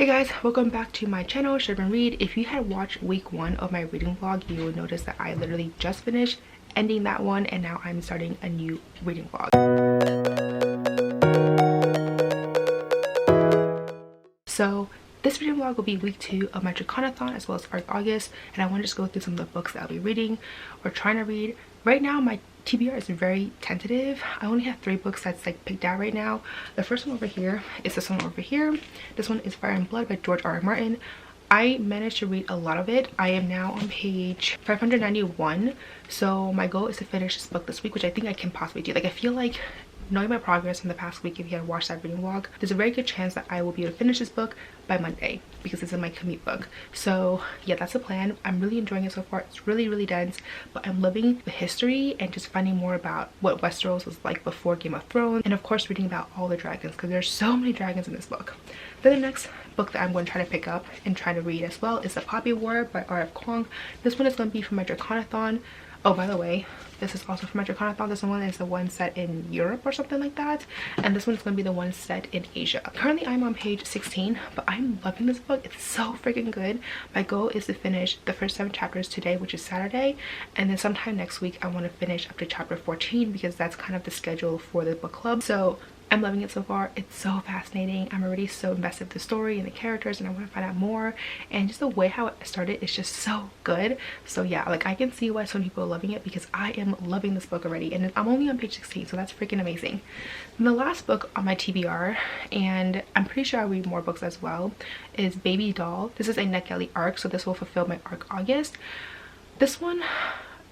Hey guys, welcome back to my channel, Sherman Read. If you had watched week 1 of my reading vlog, you would notice that I literally just finished ending that one and now I'm starting a new reading vlog. So this reading vlog will be week 2 of my draconathon as well as arcaugust, and I want to just go through some of the books that I'll be reading or trying to read. Right now my TBR is very tentative. I only have 3 books that's like picked out right now. The first one over here is this one over here. This one is Fire and Blood by George R. R. Martin. I managed to read a lot of it. I am now on page 591, so my goal is to finish this book this week, which I think I can possibly do. Like, I feel like knowing my progress in the past week, if you had watched that reading vlog, there's a very good chance that I will be able to finish this book by Monday because this is my commute book. So yeah, that's the plan. I'm really enjoying it so far. It's really dense, but I'm loving the history and just finding more about what Westeros was like before Game of Thrones, and of course reading about all the dragons because there's so many dragons in this book. Then the next book that I'm going to try to pick up and try to read as well is The Poppy War by R.F. Kuang. This one is going to be for my draconathon. Oh, by the way, this is also for my draconathon. This one is the one set in Europe or something like that, and this one is going to be the one set in Asia. Currently I'm on page 16, but I'm loving this book. It's so freaking good. My goal is to finish the first 7 chapters today, which is Saturday, and then sometime next week I want to finish up to chapter 14 because that's kind of the schedule for the book club. So I'm loving it so far. It's so fascinating. I'm already so invested in the story and the characters, and I want to find out more, and just the way how it started is just so good. So yeah, like, I can see why some people are loving it because I am loving this book already, and I'm only on page 16, so that's freaking amazing. And the last book on my TBR, and I'm pretty sure I'll read more books as well, is Baby Doll. This is a NetGalley arc, so this will fulfill my arc August. This one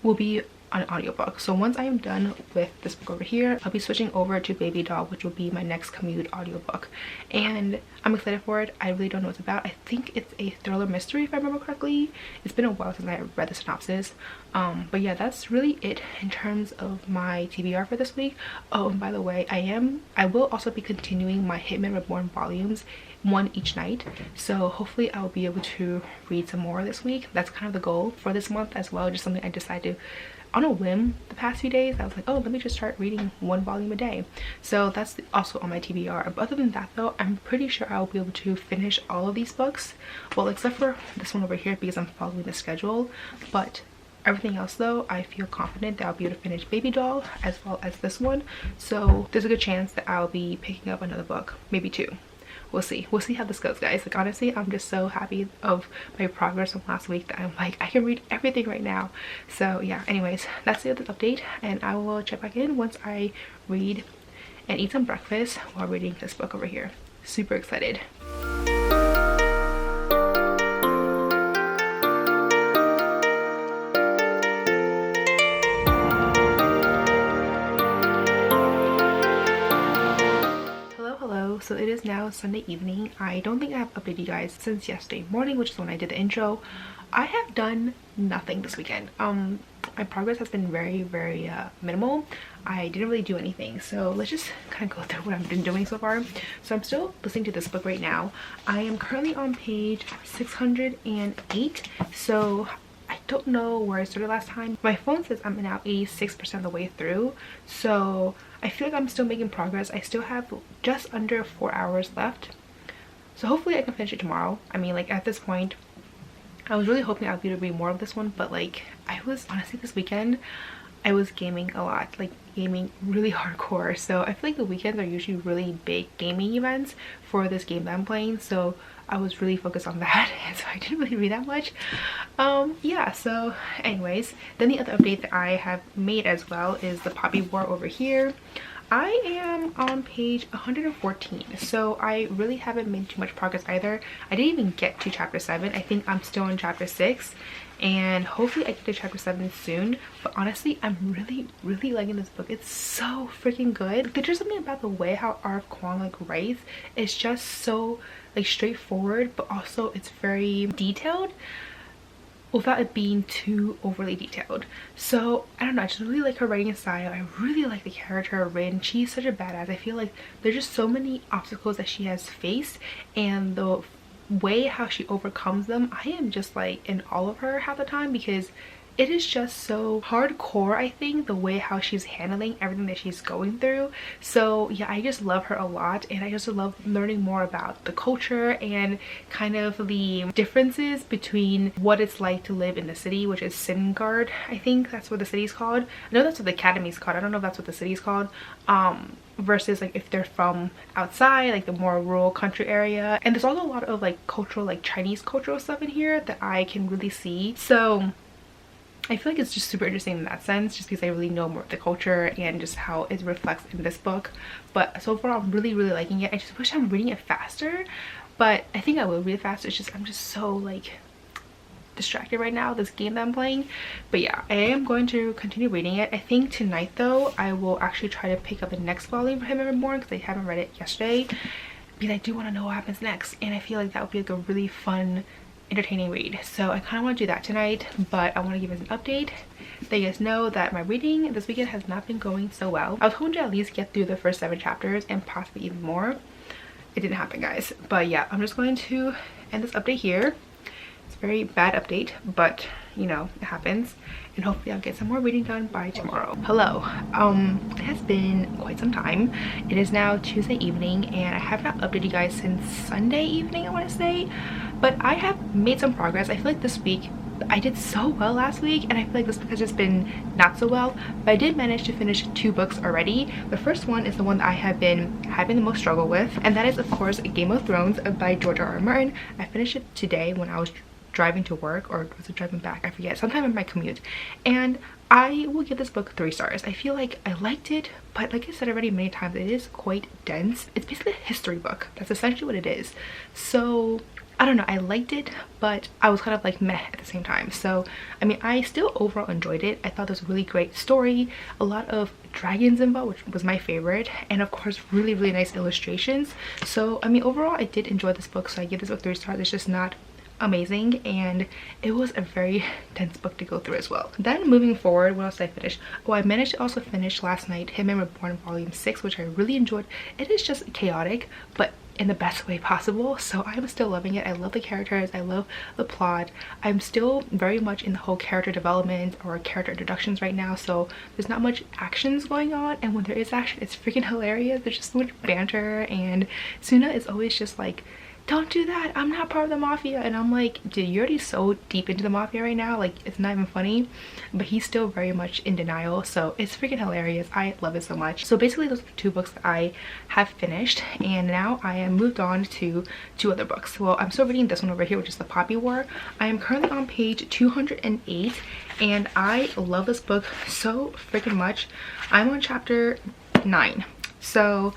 will be on an audiobook, so once I am done with this book over here, I'll be switching over to Baby Doll, which will be my next commute audiobook, and I'm excited for it. I really don't know what it's about. I think it's a thriller mystery if I remember correctly. It's been a while since I read the synopsis, but yeah, that's really it in terms of my TBR for this week. Oh, and by the way, I will also be continuing my Hitman Reborn volumes, 1 each night, so hopefully I'll be able to read some more this week. That's kind of the goal for this month as well, just something I decided to on a whim the past few days. I was like, oh, let me just start reading 1 volume a day. So that's also on my TBR. But other than that though, I'm pretty sure I'll be able to finish all of these books, well, except for this one over here because I'm following the schedule. But everything else though, I feel confident that I'll be able to finish Baby Doll as well as this one. So there's a good chance that I'll be picking up another book, maybe 2. We'll see how this goes, guys. Like, honestly, I'm just so happy of my progress from last week that I'm like, I can read everything right now. So yeah, anyways, that's the other update, and I will check back in once I read and eat some breakfast while reading this book over here. Super excited. So it is now Sunday evening. I don't think I have updated you guys since yesterday morning, which is when I did the intro. I have done nothing this weekend. My progress has been very minimal. I didn't really do anything, so let's just kind of go through what I've been doing so far. So I'm still listening to this book right now. I am currently on page 608, so I don't know where I started last time. My phone says I'm now 86% of the way through, so I feel like I'm still making progress. I still have just under 4 hours left, so hopefully I can finish it tomorrow. I mean, like, at this point I was really hoping I'd be able to read more of this one, but like, I was honestly, this weekend I was gaming a lot, like gaming really hardcore. So I feel like the weekends are usually really big gaming events for this game that I'm playing, so I was really focused on that, and so I didn't really read that much. Yeah, so anyways, then the other update that I have made as well is The Poppy War over here. I am on page 114, so I really haven't made too much progress either. I didn't even get to chapter 7. I think I'm still in chapter 6, and hopefully I get to chapter 7 soon. But honestly, I'm really liking this book. It's so freaking good. There's just something about the way how R.F. Kuang like writes. It's just so like straightforward, but also it's very detailed without it being too overly detailed. So I don't know, I just really like her writing style. I really like the character of Rin. She's such a badass. I feel like there's just so many obstacles that she has faced, and the way how she overcomes them, I am just like in all of her half the time, because it is just so hardcore, I think, the way how she's handling everything that she's going through. So yeah, I just love her a lot, and I just love learning more about the culture and kind of the differences between what it's like to live in the city, which is Singard. I think that's what the city's called. I know that's what the academy's called. I don't know if that's what the city's called. Versus like if they're from outside, like the more rural country area. And there's also a lot of like cultural, like Chinese cultural stuff in here that I can really see. So I feel like it's just super interesting in that sense, just because I really know more of the culture and just how it reflects in this book. But so far I'm really liking it. I just wish I'm reading it faster, but I think I will read it faster. It's just I'm just so like distracted right now, this game that I'm playing. But yeah, I am going to continue reading it. I think tonight though I will actually try to pick up the next volume for Him and Reborn, because I haven't read it yesterday, because I do want to know what happens next, and I feel like that would be like a really fun, entertaining read. So I kind of want to do that tonight, but I want to give us an update, let you guys know that my reading this weekend has not been going so well. I was hoping to at least get through the first 7 chapters and possibly even more. It didn't happen, guys. But yeah, I'm just going to end this update here. It's a very bad update, but you know, it happens, and hopefully I'll get some more reading done by tomorrow. Hello. It has been quite some time. It is now Tuesday evening, and I have not updated you guys since Sunday evening, I want to say, but I have made some progress. I feel like this week I did so well last week, and I feel like this week has just been not so well, but I did manage to finish 2 books already. The first one is the one that I have been having the most struggle with, and that is of course Game of Thrones by George R.R. Martin. I finished it today when I was driving to work, or was it driving back? I forget, sometime in my commute, and I will give this book 3 stars. I feel like I liked it, but like I said already many times, it is quite dense. It's basically a history book. That's essentially what it is. So I don't know, I liked it, but I was kind of like meh at the same time. So I mean, I still overall enjoyed it. I thought it was a really great story, a lot of dragons involved, which was my favorite, and of course really nice illustrations. So I mean, overall I did enjoy this book, so I give this book 3 stars. It's just not amazing, and it was a very dense book to go through as well. Then moving forward, what else did I finish? Oh, I managed to also finish last night Him and Reborn Volume 6, which I really enjoyed. It is just chaotic, but in the best way possible, so I'm still loving it. I love the characters, I love the plot. I'm still very much in the whole character development or character introductions right now, so there's not much actions going on, and when there is action, it's freaking hilarious. There's just so much banter, and Suna is always just like, don't do that, I'm not part of the mafia, and I'm like, dude, you're already so deep into the mafia right now, like it's not even funny. But he's still very much in denial, so it's freaking hilarious. I love it so much. So basically those are the 2 books that I have finished, and now I am moved on to 2 other books. Well, I'm still reading this one over here, which is The Poppy War. I am currently on page 208, and I love this book so freaking much. I'm on chapter 9, so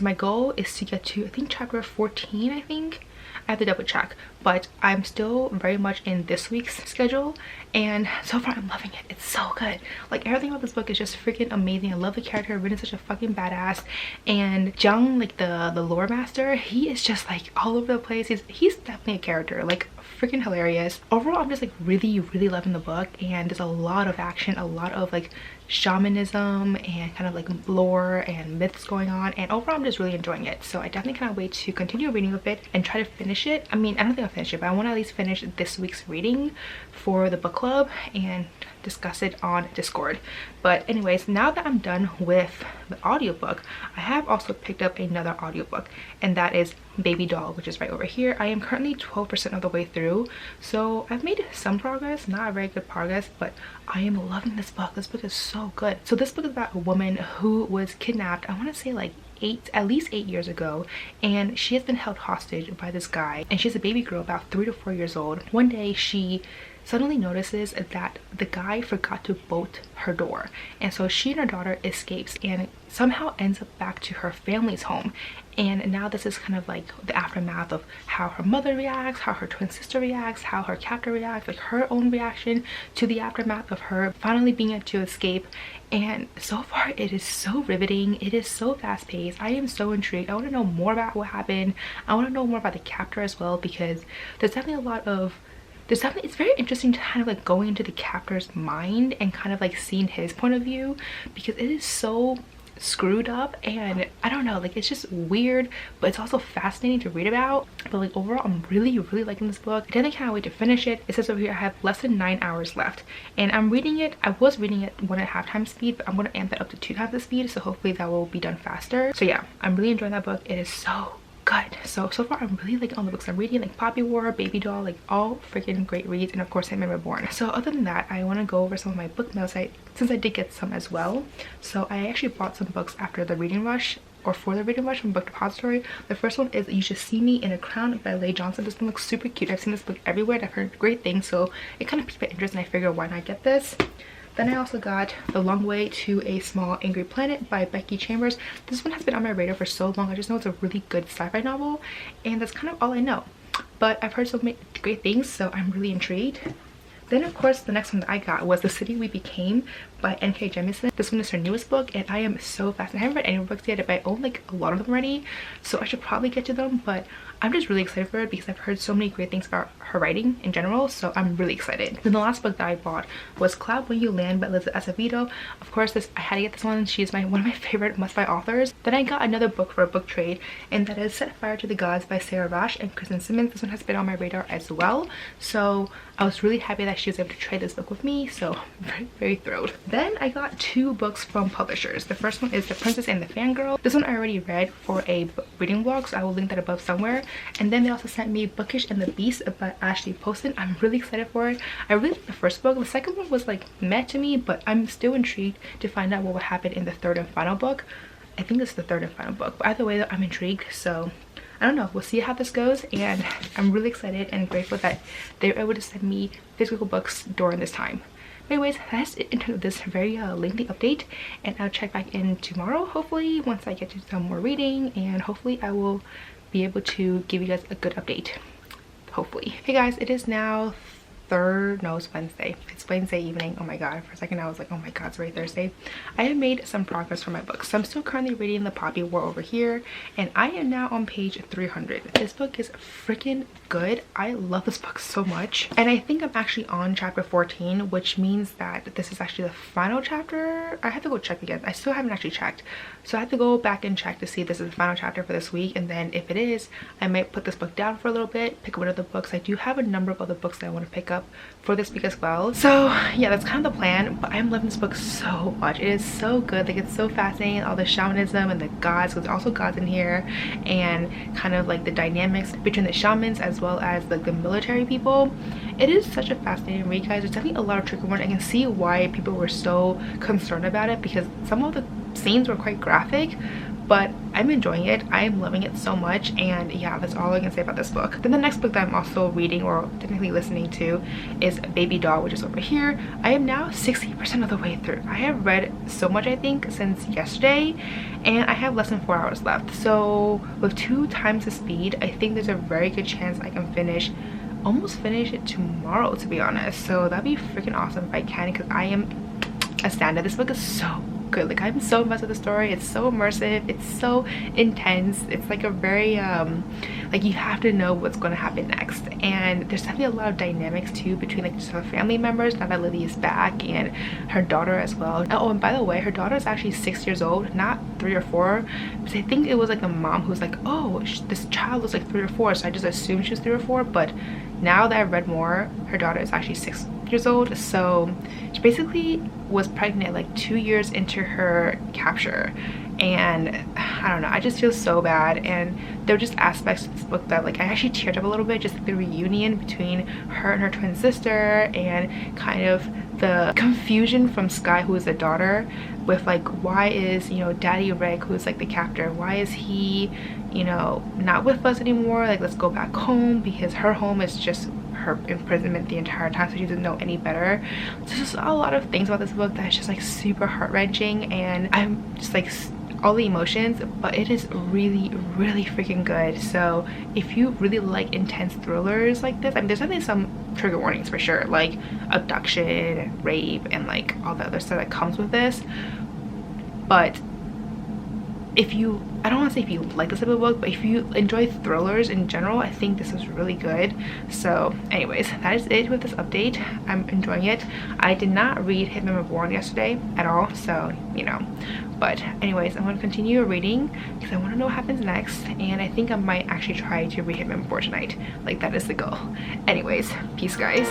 my goal is to get to, I think, chapter 14, I think. I have to double check, but I'm still very much in this week's schedule, and so far I'm loving it. It's so good. Like, everything about this book is just freaking amazing. I love the character. Rin such a fucking badass, and Jung, like the lore master, he is just like all over the place. He's definitely a character, like freaking hilarious. Overall, I'm just like really loving the book, and there's a lot of action, a lot of like shamanism and kind of like lore and myths going on, and overall I'm just really enjoying it. So I definitely cannot wait to continue reading with it and try to finish it. I mean, I don't think I'll finish it, but I want to at least finish this week's reading for the book club and discuss it on Discord. But anyways, now that I'm done with the audiobook, I have also picked up another audiobook, and that is Baby Doll, which is right over here. I am currently 12% of the way through, so I've made some progress, not very good progress, but I am loving this book. This book is so good. So this book is about a woman who was kidnapped, I want to say like at least 8 years ago, and she has been held hostage by this guy, and she's a baby girl about 3 to 4 years old. One day she suddenly notices that the guy forgot to bolt her door, and so she and her daughter escapes and somehow ends up back to her family's home. And now this is kind of like the aftermath of how her mother reacts, how her twin sister reacts, how her captor reacts, like her own reaction to the aftermath of her finally being able to escape. And so far it is so riveting. It is so fast-paced. I am so intrigued. I want to know more about what happened. I want to know more about the captor as well, because there's definitely a lot of it's very interesting to kind of like going into the captor's mind and kind of like seeing his point of view, because it is so screwed up, and I don't know, like it's just weird, but it's also fascinating to read about. But like overall, I'm really liking this book. I definitely can't wait to finish it. It says over here I have less than 9 hours left, and I'm reading it. I was reading it 1.5 times speed, but I'm going to amp that up to 2 times the speed, so hopefully that will be done faster. So yeah, I'm really enjoying that book. It is so good. So far I'm really liking all the books I'm reading, like Poppy War, Baby Doll, like all freaking great reads, and of course Sandman Reborn. So other than that, I want to go over some of my book mail site, since I did get some as well. So I actually bought some books after the reading rush, or for the reading rush, from Book Depository. The first one is You Should See Me in a Crown by Leigh Johnson. This one looks super cute. I've seen this book everywhere and I've heard great things, so it kind of piqued my interest and I figured why not get this. Then I also got The Long Way to a Small Angry Planet by Becky Chambers. This one has been on my radar for so long. I just know it's a really good sci-fi novel, and that's kind of all I know. But I've heard so many great things, so I'm really intrigued. Then of course the next one that I got was The City We Became by N.K. Jemisin. This one is her newest book, and I am so fascinated. I haven't read any of her books yet, but I own like a lot of them already, so I should probably get to them. But I'm just really excited for it because I've heard so many great things about her writing in general, so I'm really excited. Then the last book that I bought was Cloud When You Land by Elizabeth Acevedo. Of course, I had to get this one. She is one of my favorite must-buy authors. Then I got another book for a book trade, and that is Set Fire to the Gods by Sarah Rash and Kristen Simmons. This one has been on my radar as well, so I was really happy that she was able to trade this book with me, so I'm very thrilled. Then I got 2 books from publishers. The first one is The Princess and the Fangirl. This one I already read for a reading vlog, so I will link that above somewhere. And then they also sent me Bookish and the Beast by Ashley Poston. I'm really excited for it. I really liked the first book. The second one was like meh to me, but I'm still intrigued to find out what will happen in the third and final book. I think this is the third and final book, but either way I'm intrigued, so I don't know, we'll see how this goes, and I'm really excited and grateful that they were able to send me physical books during this time. Anyways, that's it in terms of this very lengthy update, and I'll check back in tomorrow, hopefully, once I get to some more reading, and hopefully I will be able to give you guys a good update. Hopefully. Hey guys, it is now it's Wednesday. It's Wednesday evening. Oh my god, for a second I was like, oh my god, it's already Thursday. I have made some progress for my books. So I'm still currently reading The Poppy War over here, and I am now on page 300. This book is freaking good. I love this book so much, and I think I'm actually on chapter 14, which means that this is actually the final chapter. I have to go check again. I still haven't actually checked, so I have to go back and check to see if this is the final chapter for this week, and then if it is, I might put this book down for a little bit, pick up other books. I do have a number of other books that I want to pick up for this week as well. So yeah, that's kind of the plan, but I'm loving this book so much. It is so good. Like, it's so fascinating, all the shamanism and the gods, because there's also gods in here, and kind of like the dynamics between the shamans as well as like the military people. It is such a fascinating read, guys. There's definitely a lot of trigger warning. I can see why people were so concerned about it, because some of the scenes were quite graphic, but I'm enjoying it. I'm loving it so much, and yeah, that's all I can say about this book. Then the next book that I'm also reading, or technically listening to, is Baby Doll, which is over here. I am now 60% of the way through. I have read so much, I think, since yesterday, and I have less than 4 hours left. So with 2 times the speed, I think there's a very good chance I can almost finish it tomorrow, to be honest. So that'd be freaking awesome if I can, because I am a stand-up. This book is so good. Like, I'm so impressed with the story. It's so immersive, it's so intense. It's like a very like, you have to know what's going to happen next, and there's definitely a lot of dynamics too between like just her family members now that Lily is back, and her daughter as well. Oh, and by the way, her daughter is actually 6 years old, not 3 or 4, because I think it was like the mom who's like, oh, this child was like 3 or 4, so I just assumed she was 3 or 4, but now that I've read more, her daughter is actually 6 years old. So she basically was pregnant like 2 years into her capture, and I don't know, I just feel so bad. And there were just aspects of this book that like I actually teared up a little bit, just like the reunion between her and her twin sister, and kind of the confusion from Sky, who is the daughter, with like, why is, you know, Daddy Rick, who's like the captor, why is he, you know, not with us anymore? Like, let's go back home, because her home is just her imprisonment the entire time, so she doesn't know any better. So there's just a lot of things about this book that is just like super heart-wrenching, and I'm just like all the emotions, but it is really freaking good. So if you really like intense thrillers like this, I mean, there's definitely some trigger warnings for sure, like abduction, rape, and like all the other stuff that comes with this, but if you I don't want to say if you like this type of book, but if you enjoy thrillers in general, I think this is really good. So anyways, that is it with this update. I'm enjoying it. I did not read Hitman Reborn yesterday at all, so you know. But anyways, I'm going to continue reading because I want to know what happens next, and I think I might actually try to read Hitman Reborn tonight. Like, that is the goal. Anyways, peace guys.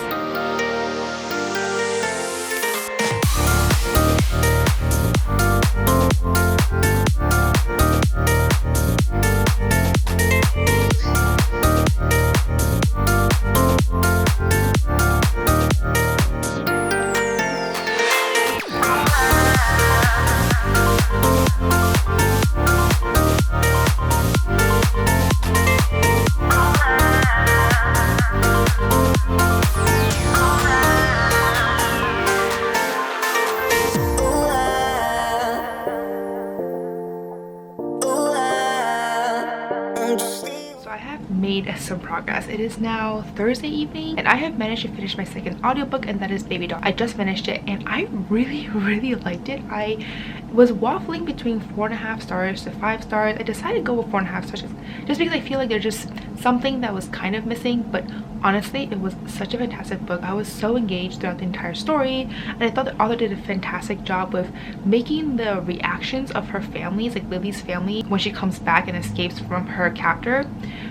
Made some progress. It is now Thursday evening and I have managed to finish my second audiobook, and that is Baby Doll. I just finished it and I really liked it. I was waffling between 4.5 stars to 5 stars. I decided to go with 4.5 stars just because I feel like there's just something that was kind of missing, but honestly it was such a fantastic book. I was so engaged throughout the entire story, and I thought the author did a fantastic job with making the reactions of her families, like Lily's family, when she comes back and escapes from her captor,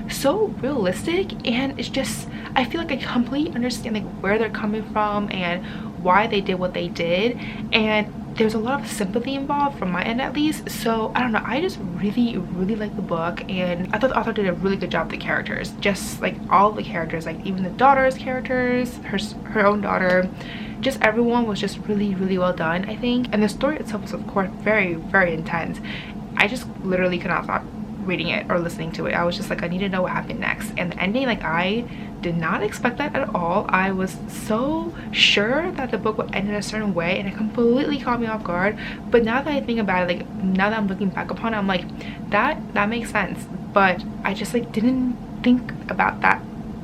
so realistic. And it's just, I feel like I completely understand like where they're coming from and why they did what they did, and there's a lot of sympathy involved from my end at least. So I don't know, I just really like the book, and I thought the author did a really good job with the characters, just like all the characters, like even the daughter's characters, her own daughter, just everyone was just really well done, I think. And the story itself was of course very intense. I just literally could not stop reading it or listening to it. I was just like, I need to know what happened next. And the ending, like, I did not expect that at all. I was so sure that the book would end in a certain way, and it completely caught me off guard. But now that I think about it, like now that I'm looking back upon it, I'm like, that makes sense. But I just like didn't think about that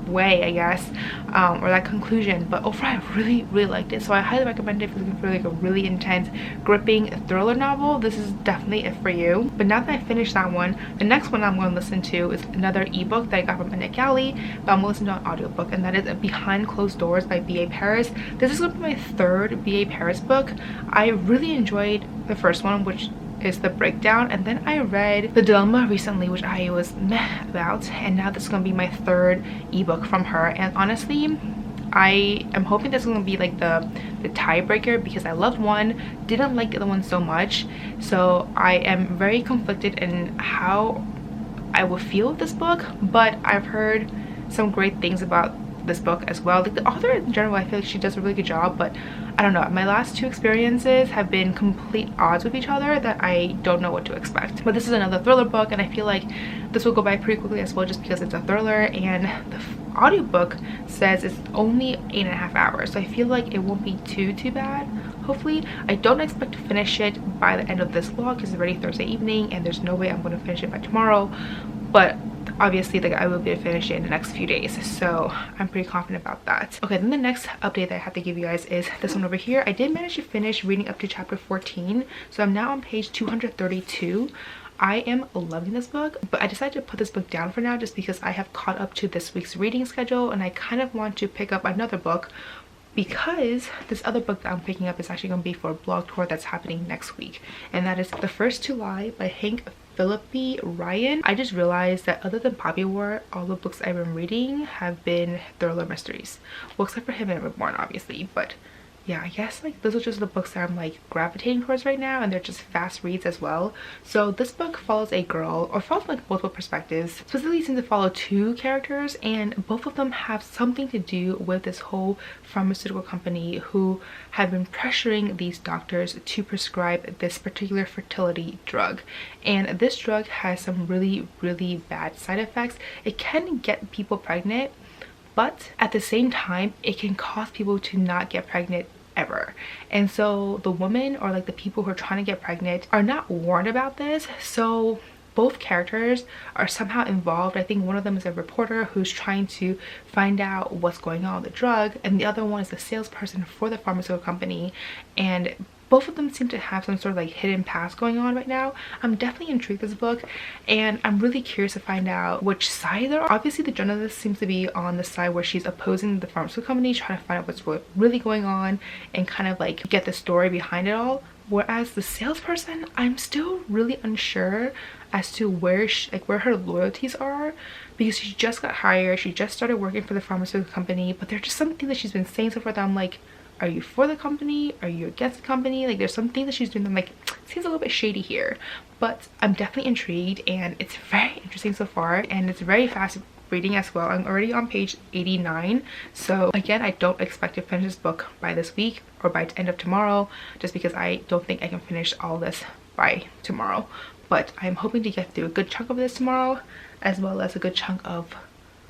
way, I guess, or that conclusion. But overall I really liked it, so I highly recommend it if you're looking for like a really intense, gripping thriller novel. This is definitely it for you. But now that I finished that one, the next one I'm going to listen to is another ebook that I got from Annette Galley, but I'm going to listen to an audiobook, and that is Behind Closed Doors by B.A. Paris. This is going to be my third B.A. Paris book. I really enjoyed the first one, which is The Breakdown, and then I read The Dilemma recently, which I was meh about, and now this is going to be my third ebook from her. And honestly, I am hoping this is going to be like the tiebreaker, because I loved one, didn't like the other one so much, so I am very conflicted in how I would feel with this book. But I've heard some great things about this book as well. Like the author in general, I feel like she does a really good job, but I don't know, my last two experiences have been complete odds with each other that I don't know what to expect. But this is another thriller book, and I feel like this will go by pretty quickly as well, just because it's a thriller, and the audiobook says it's only 8.5 hours, so I feel like it won't be too bad. Hopefully. I don't expect to finish it by the end of this vlog because it's already Thursday evening and there's no way I'm going to finish it by tomorrow, but obviously like I will be able to finish it in the next few days, so I'm pretty confident about that. Okay, then the next update that I have to give you guys is this one over here. I did manage to finish reading up to chapter 14, so I'm now on page 232. I am loving this book, but I decided to put this book down for now just because I have caught up to this week's reading schedule, and I kind of want to pick up another book, because this other book that I'm picking up is actually going to be for a blog tour that's happening next week, and that is The First to Lie by Hank Philippi Ryan. I just realized that other than Poppy War, all the books I've been reading have been thriller mysteries. Well, except for Hitman Reborn, obviously, but yeah, I guess like those are just the books that I'm like gravitating towards right now, and they're just fast reads as well. So this book follows a girl, or follows like multiple perspectives. Specifically seems to follow two characters, and both of them have something to do with this whole pharmaceutical company who have been pressuring these doctors to prescribe this particular fertility drug. And this drug has some really bad side effects. It can get people pregnant, but at the same time it can cause people to not get pregnant ever. And so the women, or like the people who are trying to get pregnant, are not warned about this. So both characters are somehow involved. I think one of them is a reporter who's trying to find out what's going on with the drug, and the other one is the salesperson for the pharmaceutical company. And both of them seem to have some sort of like hidden past going on right now. I'm definitely intrigued with this book, and I'm really curious to find out which side they're on. Obviously the journalist seems to be on the side where she's opposing the pharmaceutical company, trying to find out what's really going on and kind of like get the story behind it all. Whereas the salesperson, I'm still really unsure as to where her loyalties are, because she just got hired, she just started working for the pharmaceutical company, but there's just something that she's been saying so far that I'm like, are you for the company? Are you against the company? Like, there's something that she's doing that I'm like, seems a little bit shady here. But I'm definitely intrigued, and it's very interesting so far, and it's very fast reading as well. I'm already on page 89, so again, I don't expect to finish this book by this week or by the end of tomorrow, just because I don't think I can finish all this by tomorrow. But I'm hoping to get through a good chunk of this tomorrow, as well as a good chunk of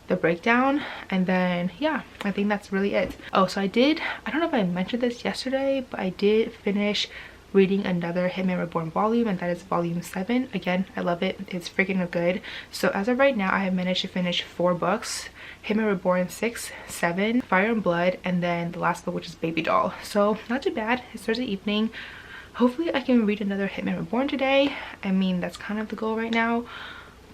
the breakdown, and then yeah, I think that's really it. Oh, so I don't know if I mentioned this yesterday, but I did finish reading another Hitman Reborn volume, and that is volume 7. Again, I love it, it's freaking good. So as of right now, I have managed to finish 4 books: Hitman Reborn 6, 7, Fire and Blood, and then the last book, which is Baby Doll. So not too bad. It's Thursday evening. Hopefully I can read another Hitman Reborn today. I mean, that's kind of the goal right now.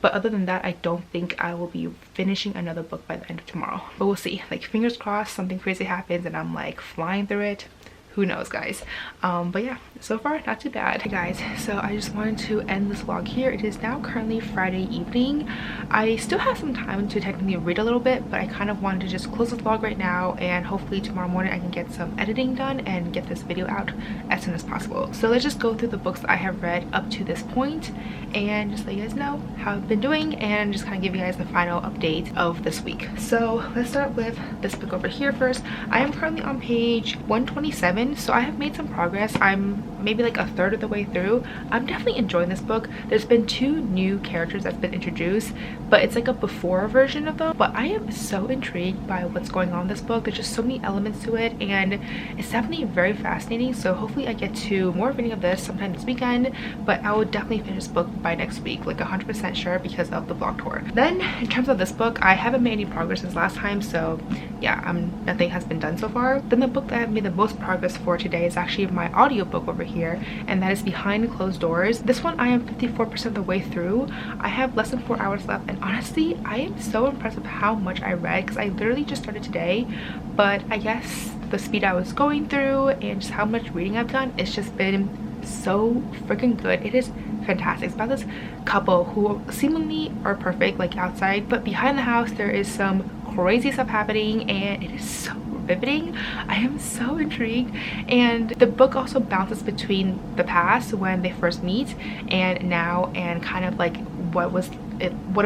But other than that, I don't think I will be finishing another book by the end of tomorrow. But we'll see. Like, fingers crossed something crazy happens and I'm like flying through it. Who knows, guys. But yeah, so far not too bad. Hey guys, so I just wanted to end this vlog here. It is now currently Friday evening. I still have some time to technically read a little bit, but I kind of wanted to just close the vlog right now, and hopefully tomorrow morning I can get some editing done and get this video out as soon as possible. So let's just go through the books that I have read up to this point and just let you guys know how I've been doing, and just kind of give you guys the final update of this week. So let's start with this book over here first. I am currently on page 127. So I have made some progress. I'm maybe like a third of the way through. I'm definitely enjoying this book. There's been 2 new characters that's been introduced, but it's like a before version of them. But I am so intrigued by what's going on in this book. There's just so many elements to it, and it's definitely very fascinating. So hopefully I get to more reading of this sometime this weekend, but I will definitely finish this book by next week, like 100% sure, because of the blog tour. Then in terms of this book, I haven't made any progress since last time, so yeah, nothing has been done so far. Then the book that I've made the most progress for today is actually my audiobook over here, and that is Behind Closed Doors. This one I am 54% of the way through. I have less than 4 hours left, and honestly I am so impressed with how much I read, because I literally just started today, but I guess the speed I was going through and just how much reading I've done, it's just been so freaking good. It is fantastic. It's about this couple who seemingly are perfect like outside, but behind the house there is some crazy stuff happening, and it is so riveting. I am so intrigued, and the book also bounces between the past when they first meet and now, and kind of like what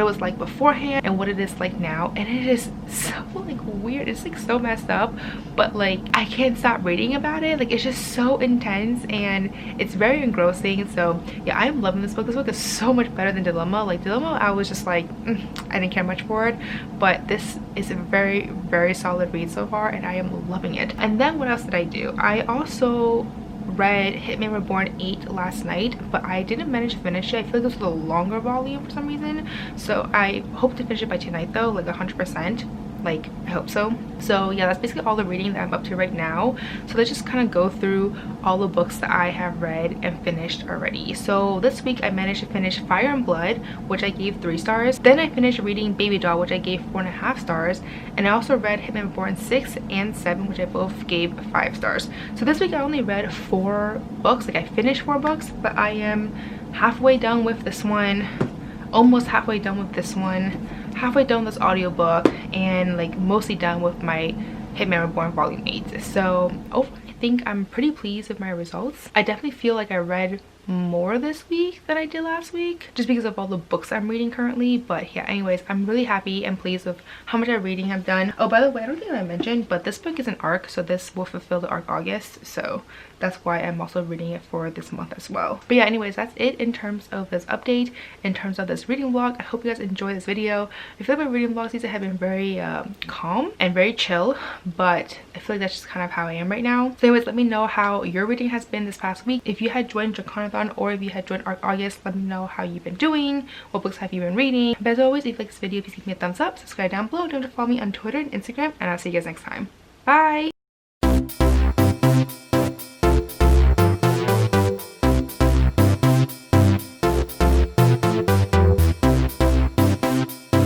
it was like beforehand and what it is like now, and it is so like weird. It's like so messed up, but like I can't stop reading about it. Like, it's just so intense and it's very engrossing. So yeah, I'm loving this book. This book is so much better than Dilemma. Like Dilemma, I was just like I didn't care much for it, but this is a very, very solid read so far, and I am loving it. And then what else did I do? I also read Hitman Reborn 8 last night, but I didn't manage to finish it. I feel like this was a longer volume for some reason, so I hope to finish it by tonight though, like 100%. Like, I hope so. So yeah, that's basically all the reading that I'm up to right now. So let's just kind of go through all the books that I have read and finished already. So this week I managed to finish Fire and Blood, which I gave 3 stars. Then I finished reading Baby Doll, which I gave 4.5 stars. And I also read Hitman Reborn 6 and 7, which I both gave 5 stars. So this week I only read 4 books. Like, I finished 4 books, but I am halfway done with this one, almost halfway done with this one, halfway done with this audiobook, and like mostly done with my Hitman Reborn volume 8. So overall, I think I'm pretty pleased with my results. I definitely feel like I read more this week than I did last week, just because of all the books I'm reading currently. But yeah, anyways, I'm really happy and pleased with how much reading I've done. Oh, by the way, I don't think I mentioned, but this book is an arc, so this will fulfill the arc August, so that's why I'm also reading it for this month as well. But yeah, anyways, that's it in terms of this update, in terms of this reading vlog. I hope you guys enjoyed this video. I feel like my reading vlogs have been very calm and very chill, but I feel like that's just kind of how I am right now. So anyways, let me know how your reading has been this past week. If you had joined Draconathon, or if you had joined Arc August, let me know how you've been doing, what books have you been reading. But as always, if you like this video, please give me a thumbs up, subscribe down below, don't forget to follow me on Twitter and Instagram, and I'll see you guys next time. Bye!